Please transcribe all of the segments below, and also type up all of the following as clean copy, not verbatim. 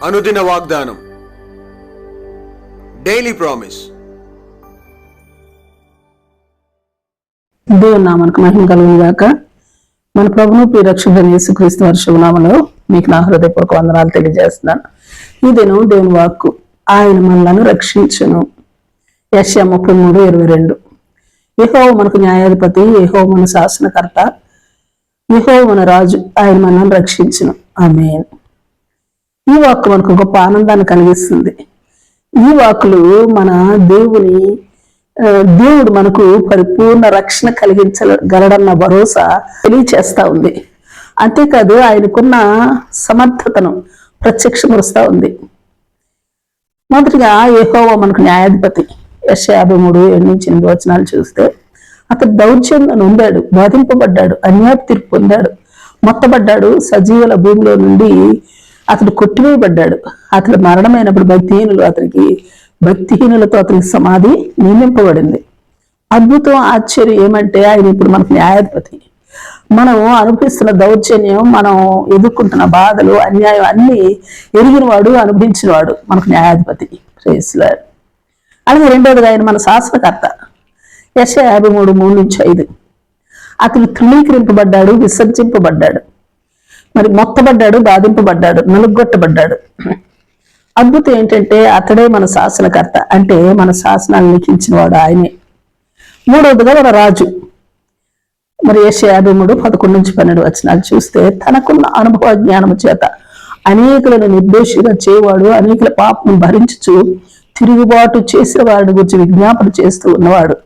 అనుదిన వాగ్దానం, daily promise. దేవుని నామానికి మహిమ కలుగును గాక. మన ప్రభువు ప్రియరక్షకుడైన యేసుక్రీస్తు వారి శుభనామములో మీకు నా హృదయపూర్వక వందనాలు తెలియజేస్తున్నాను. ఈ దినం దేవుని వాక్కు, ఆయన మనలను రక్షించును. యెషయా 33:22. యెహోవా మనకు న్యాయాధిపతి, యెహోవా మన శాసనకర్త, యెహోవా మన రాజు, ఆయన మనల్ని రక్షించును. ఆమేన్. ఈ వాక్కు మనకు గొప్ప ఆనందాన్ని కలిగిస్తుంది. ఈ వాక్కులు మన దేవుడు మనకు పరిపూర్ణ రక్షణ కలిగించగలడన్న భరోసా తెలియచేస్తా ఉంది. అంతేకాదు ఆయనకున్న సమర్థతను ప్రత్యక్షపరుస్తా ఉంది. మొదటిగా యెహోవా మనకు న్యాయాధిపతి. యెషయా 53:7-8 చూస్తే, అతడు దౌర్జన్యం ఉండాడు, బాధింపబడ్డాడు, అన్యాయ తీర్పు పొందాడు, మొత్తబడ్డాడు, సజీవుల భూమిలో నుండి అతడు కొట్టివేయబడ్డాడు. అతడు మరణమైనప్పుడు భక్తిహీనులతో అతనికి సమాధి నియమింపబడింది. అద్భుతం, ఆశ్చర్యం ఏమంటే ఆయన ఇప్పుడు మనకు న్యాయాధిపతి. మనం అనుభవిస్తున్న దౌర్జన్యం, మనం ఎదుర్కొంటున్న బాధలు, అన్యాయం అన్ని ఎరిగినవాడు, అనుభవించినవాడు మనకు న్యాయాధిపతి. Praise lord. అలాగే రెండవదిగా ఆయన మన శాసనకర్త. యెషయా 53:3-5. అతడు తృణీకరింపబడ్డాడు, విసర్జింపబడ్డాడు, మరి మొత్తబడ్డాడు, బాధింపబడ్డాడు, నలుగొట్టబడ్డాడు. అద్భుతం ఏంటంటే అతడే మన శాసనకర్త, అంటే మన శాసనాలు లిఖించిన వాడు ఆయనే. మూడవదిగా మన రాజు. మరి యెషయా 53:11-12 చూస్తే, తనకున్న అనుభవ జ్ఞానము చేత అనేకులను నిర్దోషిగా చేయవాడు, అనేకుల పాపను భరించుచు తిరుగుబాటు చేసిన వారిని గురించి విజ్ఞాపన చేస్తూ ఉన్నవాడు,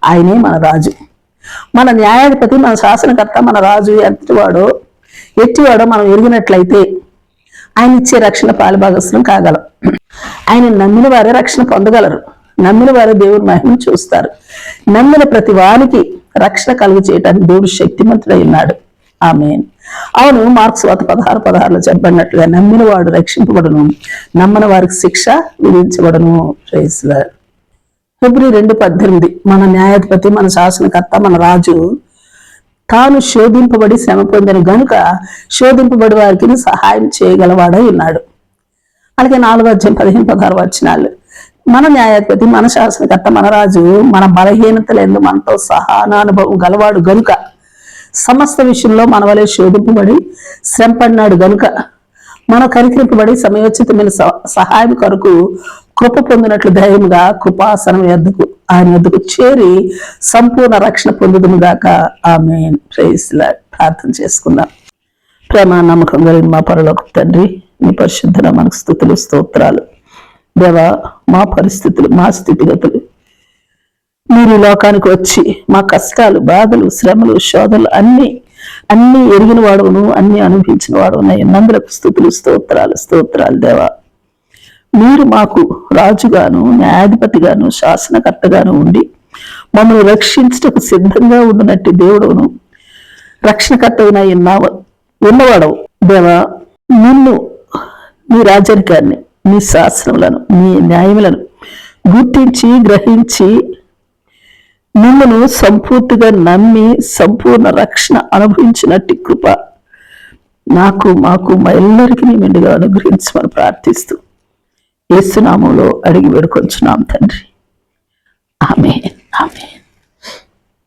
ఆయనే మన రాజు. మన న్యాయాధిపతి, మన శాసనకర్త, మన రాజు ఎట్టివాడో మనం ఎరిగినట్లయితే ఆయన ఇచ్చే రక్షణ పాలుభాగస్వం కాగలం. ఆయన నమ్మిన వారే రక్షణ పొందగలరు. నమ్మిన వారే దేవుని మహిమను చూస్తారు. నమ్మిన ప్రతి వారికి రక్షణ కలుగు చేయడానికి దేవుడు శక్తిమంతుడై ఉన్నాడు. ఆమేన్. అవును, మార్క్స్ 16:16 చెప్పబడినట్లుగా నమ్మిన వాడు రక్షింపబడును, నమ్మని వారికి శిక్ష విధించబడును. Praise lord. ఫిబ్రవరి 2:18. మన న్యాయాధిపతి, మన శాసనకర్త, మన రాజు తాను శోధింపబడి శ్రమ పొందిన గనుక శోధింపబడి వారికి సహాయం చేయగలవాడై ఉన్నాడు. అలాగే 4:15-16 మన న్యాయాధిపతి, మన శాసనకర్త, మన రాజు మన బలహీనతలందు మనతో సహనానుభవం గలవాడు గనుక, సమస్త విషయంలో మన వలె శోధింపబడి శ్రమ పడినాడు గనుక, మనం కనికరింపబడి సమయోచితమైన సహాయం కొరకు కృప పొందినట్లు ధైర్యంగా కృపాసనం ఆయన యొద్దకు చేరి సంపూర్ణ రక్షణ పొందుదుము గాక. ఆమేన్. Praise Lord. ప్రార్థన చేసుకుందాం. ప్రేమ నమ్మకం కలిగిన మా పరలోకపు తండ్రి, నీ పరిశుద్ధ నామమునకు స్తుతులు, స్తోత్రాలు. దేవా, మా పరిస్థితులు, మా స్థితిగతులు, మీరు ఈ లోకానికి వచ్చి మా కష్టాలు, బాధలు, శ్రమలు, శోధనలు అన్ని ఎరిగిన వాడును, అన్ని అనుభవించిన వాడు ఉన్నాయి. నందులకు స్తుతులు, స్తోత్రాలు దేవా. మీరు మాకు రాజుగాను, న్యాయాధిపతిగాను, శాసనకర్తగాను ఉండి మమ్మల్ని రక్షించటకు సిద్ధంగా ఉండినట్టు దేవుడును, రక్షణకర్తవున ఉన్నవాడవు దేవా. నిన్ను, నీ రాజరికాన్ని, నీ శాసనములను, నీ న్యాయములను గుర్తించి గ్రహించి నిన్ను సంపూర్తిగా నమ్మి సంపూర్ణ రక్షణ అనుభవించినట్టు కృప మాకు మా ఎల్లరికీ మెండుగా అనుగ్రహించమని ప్రార్థిస్తూ యేసు నామములో అడిగి వేడుకొంచున్నాం తండ్రి. ఆమేన్. ఆమేన్.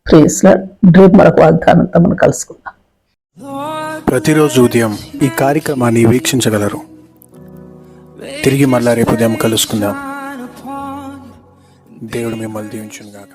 Praise Lord. రేపు మరొక వాగ్దానంతో మనం కలుసుకుందాం. ప్రతిరోజు ఉదయం ఈ కార్యక్రమాన్ని వీక్షించగలరు. తిరిగి మళ్ళా రేపు ఉదయం కలుసుకుందాం. దేవుడు మిమ్మల్ని దీవించును గాక.